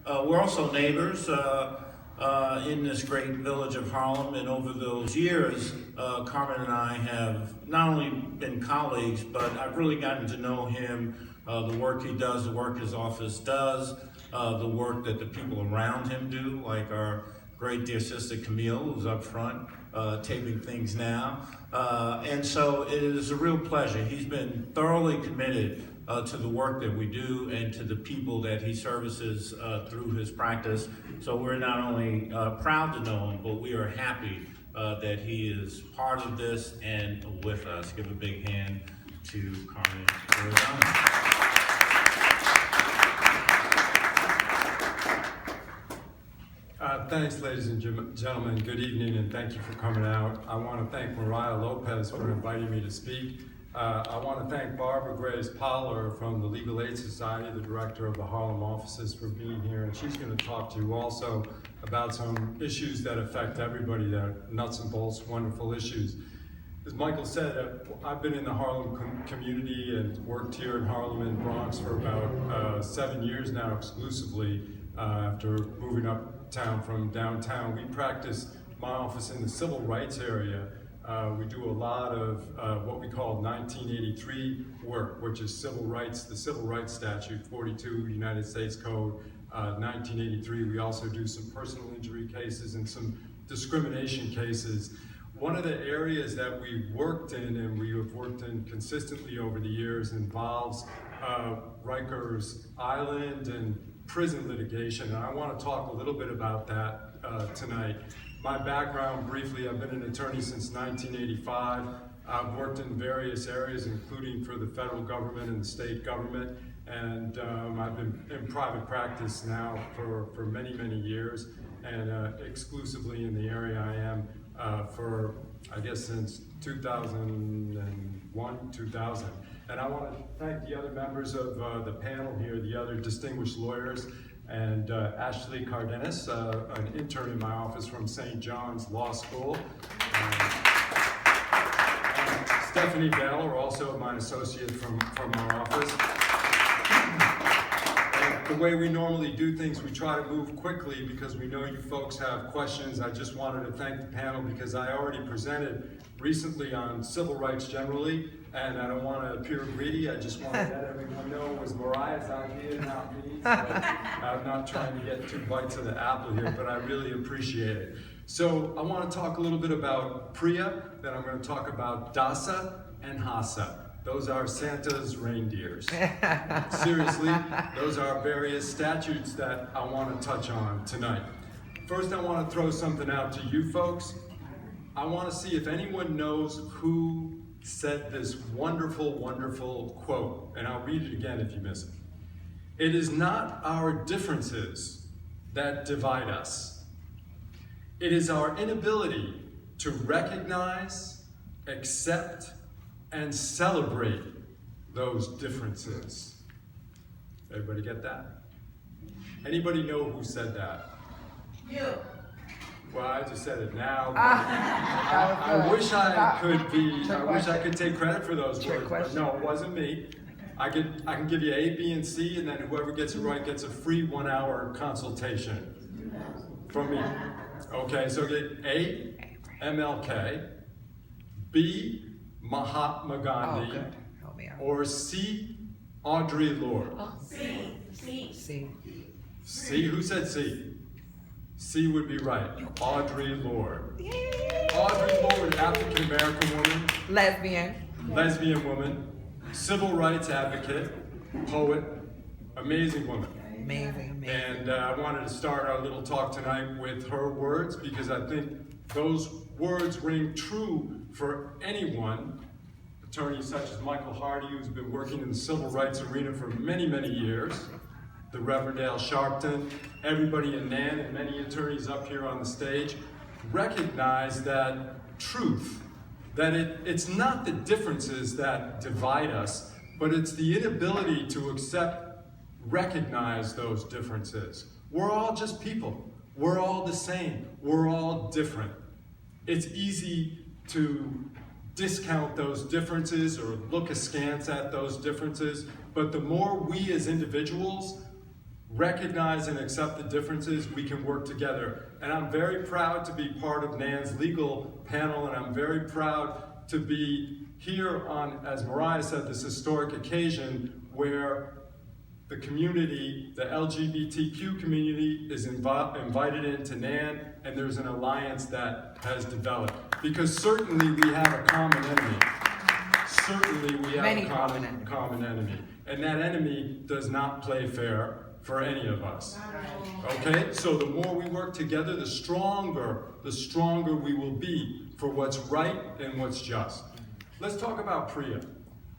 We're also neighbors in this great village of Harlem, and over those years, Carmen and I have not only been colleagues, but I've really gotten to know him, the work he does, the work his office does, the work that the people around him do, like our great dear sister Camille, who's up front taping things now. And so it is a real pleasure. He's been thoroughly committed to the work that we do and to the people that he services through his practice. So we're not only proud to know him, but we are happy that he is part of this and with us. Give a big hand to Carmen Arellano. Thanks, ladies and gentlemen. Good evening, and thank you for coming out. I want to thank Mariah Lopez for inviting me to speak. I want to thank Barbara Grace Powler from the Legal Aid Society, the director of the Harlem offices, for being here. And she's going to talk to you also about some issues that affect everybody, that are nuts and bolts, wonderful issues. As Michael said, I've been in the Harlem community and worked here in Harlem and Bronx for about 7 years now exclusively after moving uptown from downtown. We practice my office in the civil rights area. We do a lot of what we call 1983 work, which is civil rights, the Civil Rights Statute 42, United States Code 1983. We also do some personal injury cases and some discrimination cases. One of the areas that we worked in, and we have worked in consistently over the years, involves Rikers Island and prison litigation, and I want to talk a little bit about that tonight. My background, briefly, I've been an attorney since 1985. I've worked in various areas, including for the federal government and the state government, and I've been in private practice now for many, many years, and exclusively in the area I am for, I guess, since 2001, 2000. And I want to thank the other members of the panel here, the other distinguished lawyers, and Ashley Cardenas, an intern in my office from St. John's Law School. And Stephanie Bell, also my associate from our office. And the way we normally do things, we try to move quickly because we know you folks have questions. I just wanted to thank the panel because I already presented recently on civil rights generally, and I don't want to appear greedy. I just want to let everyone know it was Mariah's idea, not me. So I'm not trying to get 2 bites of the apple here, but I really appreciate it. So I want to talk a little bit about Priya, then I'm going to talk about Dasa and Hasa. Those are Santa's reindeers. Seriously, those are various statutes that I want to touch on tonight. First, I want to throw something out to you folks. I want to see if anyone knows who said this wonderful, wonderful quote, and I'll read it again if you miss it. It is not our differences that divide us. It is our inability to recognize, accept, and celebrate those differences. Everybody get that? Anybody know who said that? You. Well, I just said it now. I wish I could take credit for those words, but no, it wasn't me. I can give you A, B, and C, and then whoever gets it right gets a free 1-hour consultation from me. Okay, so get A, MLK, B, Mahatma Gandhi, or C, Audre Lorde. C, who said C? C would be right. Audre Lorde. Yay. Audre Lorde, African American woman. Lesbian woman. Civil rights advocate. Poet. Amazing woman. Amazing. And I wanted to start our little talk tonight with her words because I think those words ring true for anyone. Attorneys such as Michael Hardy, who's been working in the civil rights arena for many, many years. The Reverend Al Sharpton, everybody in NAN, and many attorneys up here on the stage, recognize that truth, that it's not the differences that divide us, but it's the inability to recognize those differences. We're all just people. We're all the same. We're all different. It's easy to discount those differences or look askance at those differences, but the more we as individuals recognize and accept the differences, we can work together. And I'm very proud to be part of NAN's legal panel, and I'm very proud to be here on, as Mariah said, this historic occasion where the community, the LGBTQ community, is invited into NAN, and there's an alliance that has developed. Because certainly we have a common enemy. Certainly we have Many a common enemy. And that enemy does not play fair for any of us. Okay? So the more we work together, the stronger we will be for what's right and what's just. Let's talk about PREA.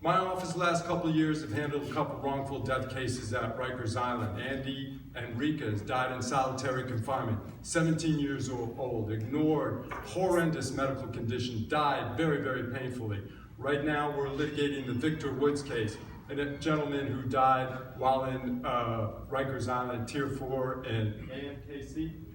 My office the last couple of years have handled a couple wrongful death cases at Rikers Island. Andy Enriquez died in solitary confinement, 17 years old, ignored, horrendous medical condition, died very, very painfully. Right now we're litigating the Victor Woods case, and a gentleman who died while in Rikers Island, Tier 4 in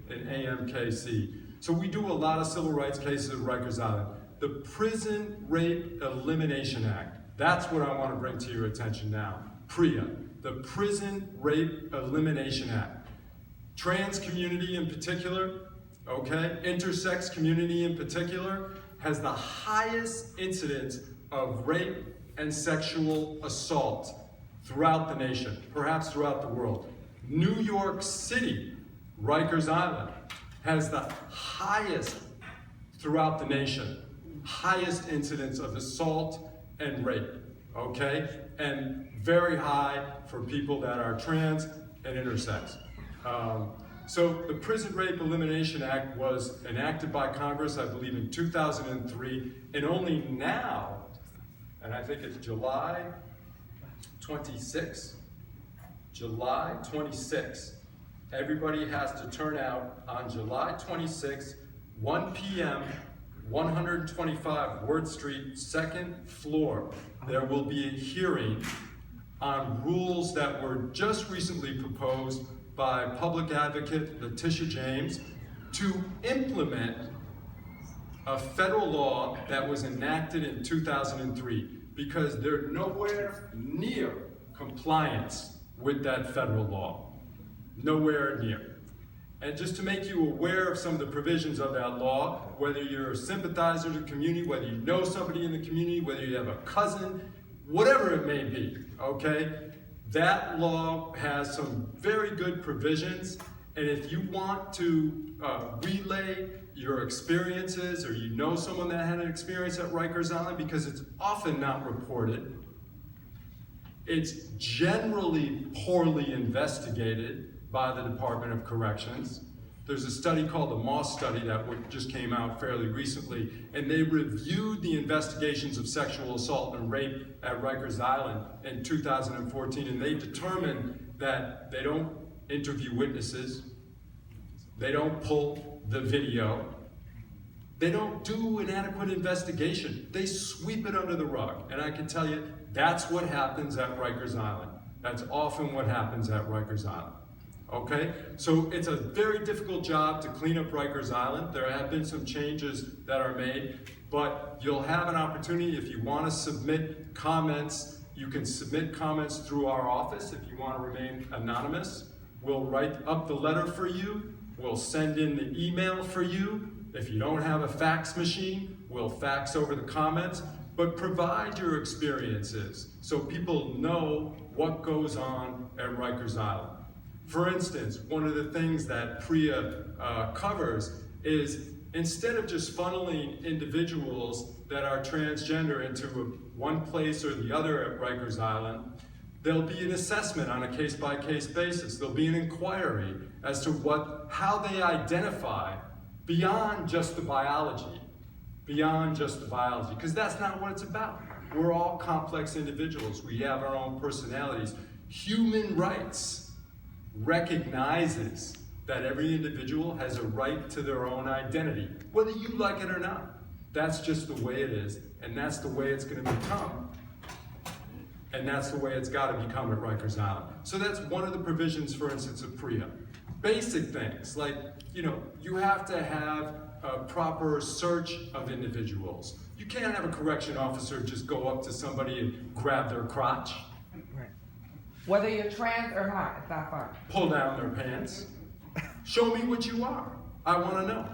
AMKC. So we do a lot of civil rights cases at Rikers Island. The Prison Rape Elimination Act, that's what I want to bring to your attention now. PREA, the Prison Rape Elimination Act. Trans community in particular, okay, intersex community in particular, has the highest incidence of rape and sexual assault throughout the nation, perhaps throughout the world. New York City, Rikers Island, has the highest throughout the nation, highest incidence of assault and rape, okay? And very high for people that are trans and intersex. So the Prison Rape Elimination Act was enacted by Congress, I believe, in 2003, and only now, and I think it's July 26, everybody has to turn out on July 26, 1 p.m., 125 Word Street, second floor. There will be a hearing on rules that were just recently proposed by public advocate Letitia James to implement a federal law that was enacted in 2003, because they're nowhere near compliance with that federal law. Nowhere near. And just to make you aware of some of the provisions of that law, whether you're a sympathizer to the community, whether you know somebody in the community, whether you have a cousin, whatever it may be, okay? That law has some very good provisions, and if you want to relay your experiences, or you know someone that had an experience at Rikers Island, because it's often not reported, it's generally poorly investigated by the Department of Corrections. There's a study called the Moss study that just came out fairly recently, and they reviewed the investigations of sexual assault and rape at Rikers Island in 2014, and they determined that they don't interview witnesses, they don't pull the video, they don't do an adequate investigation. They sweep it under the rug, and I can tell you, that's what happens at Rikers Island. That's often what happens at Rikers Island. Okay, so it's a very difficult job to clean up Rikers Island. There have been some changes that are made, but you'll have an opportunity if you want to submit comments. You can submit comments through our office if you want to remain anonymous. We'll write up the letter for you. We'll send in the email for you. If you don't have a fax machine, we'll fax over the comments, but provide your experiences so people know what goes on at Rikers Island. For instance, one of the things that PREA covers is, instead of just funneling individuals that are transgender into one place or the other at Rikers Island, there'll be an assessment on a case-by-case basis. There'll be an inquiry as to how they identify beyond just the biology, because that's not what it's about. We're all complex individuals. We have our own personalities. Human rights recognizes that every individual has a right to their own identity, whether you like it or not. That's just the way it is, and that's the way it's going to become, and that's the way it's got to become at Rikers Island. So that's one of the provisions, for instance, of PREA. Basic things like, you have to have a proper search of individuals. You can't have a correction officer just go up to somebody and grab their crotch. Whether you're trans or not, it's not fun. Pull down their pants. Show me what you are. I want to know.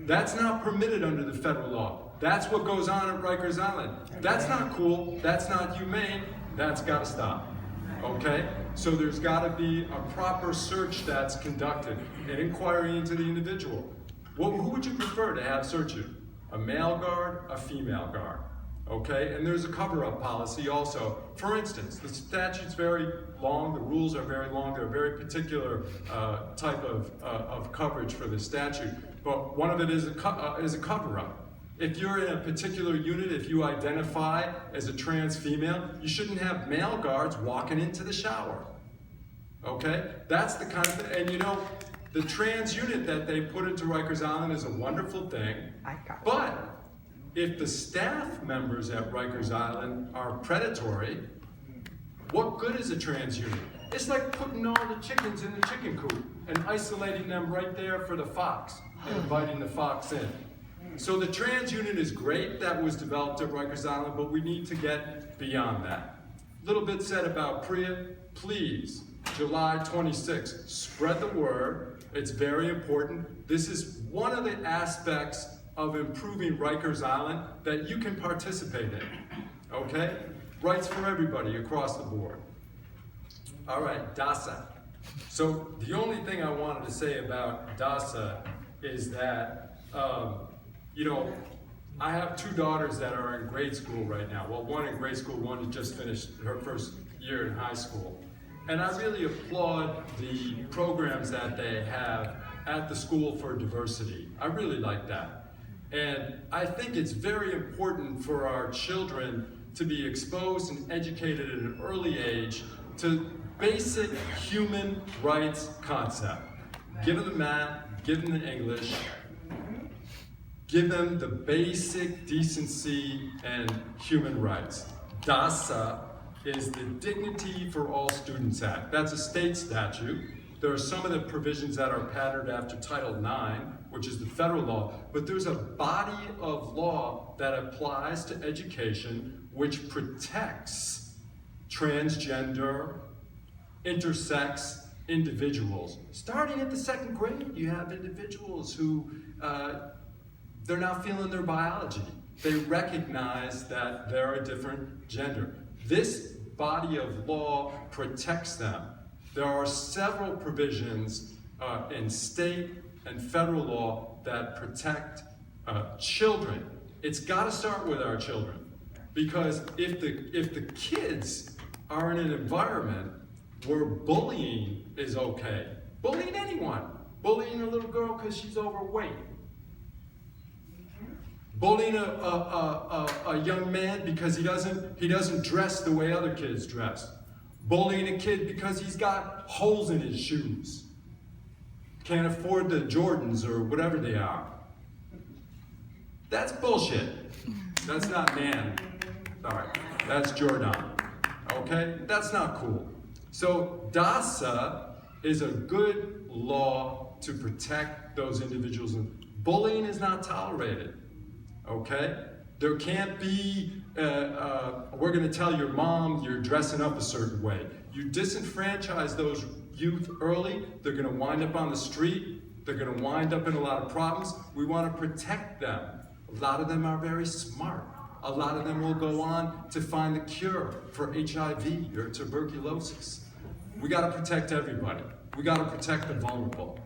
That's not permitted under the federal law. That's what goes on at Rikers Island. That's not cool. That's not humane. That's got to stop. Okay? So there's got to be a proper search that's conducted, an inquiry into the individual. Who would you prefer to have search you? A male guard, a female guard? Okay? And there's a cover-up policy also. For instance, the statute's very long, the rules are very long, they're a very particular type of coverage for the statute. But one of it is a cover-up. If you're in a particular unit, if you identify as a trans female, you shouldn't have male guards walking into the shower. Okay? That's the kind of thing. And you know, the trans unit that they put into Rikers Island is a wonderful thing. But if the staff members at Rikers Island are predatory, what good is a trans unit? It's like putting all the chickens in the chicken coop and isolating them right there for the fox and inviting the fox in. So the trans unit is great, that was developed at Rikers Island, but we need to get beyond that. A little bit said about Priya, please, July 26th, spread the word, it's very important. This is one of the aspects of improving Rikers Island that you can participate in, okay? Rights for everybody across the board. All right, DASA. So the only thing I wanted to say about DASA is that, you know, I have two daughters that are in grade school right now. Well, one in grade school, one has just finished her first year in high school. And I really applaud the programs that they have at the School for Diversity. I really like that. And I think it's very important for our children to be exposed and educated at an early age to basic human rights concept. Give them the math, give them the English, give them the basic decency and human rights. DASA is the Dignity for All Students Act. That's a state statute. There are some of the provisions that are patterned after Title IX, which is the federal law, but there's a body of law that applies to education which protects transgender, intersex individuals. Starting at the second grade, you have individuals who they're not feeling their biology. They recognize that they're a different gender. This body of law protects them. There are several provisions in state and federal law that protect children. It's got to start with our children, because if the kids are in an environment where bullying is okay, bullying anyone, bullying a little girl because she's overweight, bullying a young man because he doesn't dress the way other kids dress, bullying a kid because he's got holes in his shoes, can't afford the Jordans or whatever they are. That's bullshit. That's not man. Sorry, that's Jordan. Okay? That's not cool. So DASA is a good law to protect those individuals. Bullying is not tolerated. Okay? There can't be, we're going to tell your mom you're dressing up a certain way. You disenfranchise those youth early, they're going to wind up on the street, they're going to wind up in a lot of problems. We want to protect them. A lot of them are very smart. A lot of them will go on to find the cure for HIV or tuberculosis. We got to protect everybody. We got to protect the vulnerable.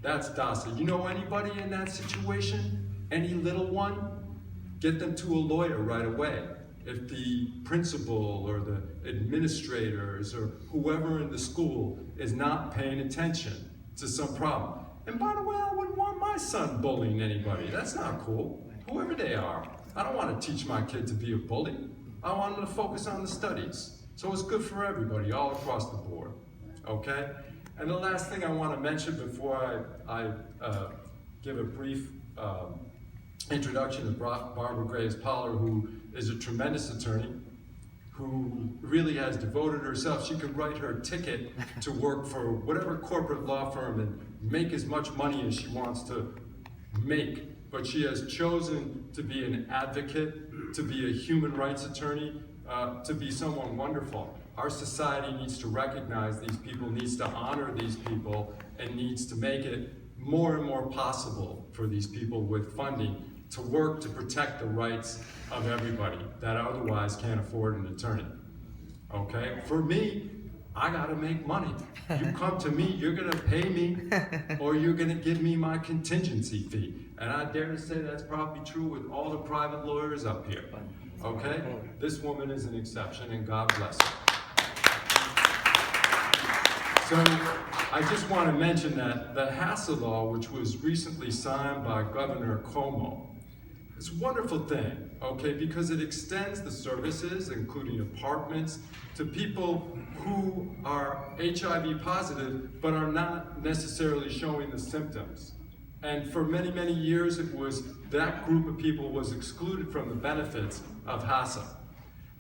That's DASA. You know anybody in that situation? Any little one? Get them to a lawyer right away. If the principal or the administrators or whoever in the school is not paying attention to some problem. And by the way, I wouldn't want my son bullying anybody. That's not cool. Whoever they are. I don't want to teach my kid to be a bully. I want them to focus on the studies. So it's good for everybody, all across the board. Okay? And the last thing I want to mention before I give a brief introduction to Barbara Graves Poller, who is a tremendous attorney, who really has devoted herself. She could write her ticket to work for whatever corporate law firm and make as much money as she wants to make. But she has chosen to be an advocate, to be a human rights attorney, to be someone wonderful. Our society needs to recognize these people, needs to honor these people, and needs to make it more and more possible for these people with funding to work to protect the rights of everybody that otherwise can't afford an attorney. Okay? For me, I gotta make money. You come to me, you're gonna pay me, or you're gonna give me my contingency fee. And I dare to say that's probably true with all the private lawyers up here. Okay? This woman is an exception, and God bless her. So I just want to mention that the HACA law, which was recently signed by Governor Cuomo, is a wonderful thing, okay, because it extends the services, including apartments, to people who are HIV positive but are not necessarily showing the symptoms. And for many, many years, it was that group of people was excluded from the benefits of HACA.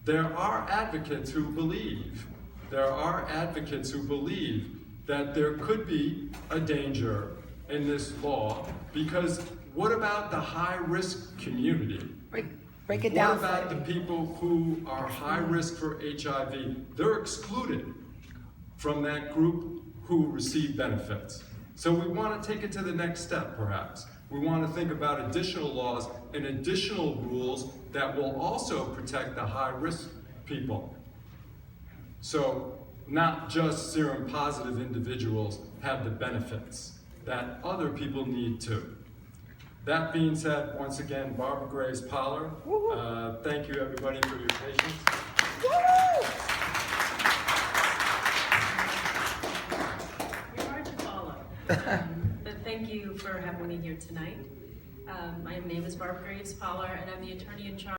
There are advocates who believe that there could be a danger in this law, because what about the high-risk community? Break it down. What about the people who are high risk for HIV? They're excluded from that group who receive benefits. So we want to take it to the next step, perhaps. We want to think about additional laws and additional rules that will also protect the high-risk people. So not just serum-positive individuals have the benefits that other people need too. That being said, once again, Barbara Grace Poller, thank you everybody for your patience. You're hard to follow, but thank you for having me here tonight. My name is Barbara Grace Poller, and I'm the attorney in charge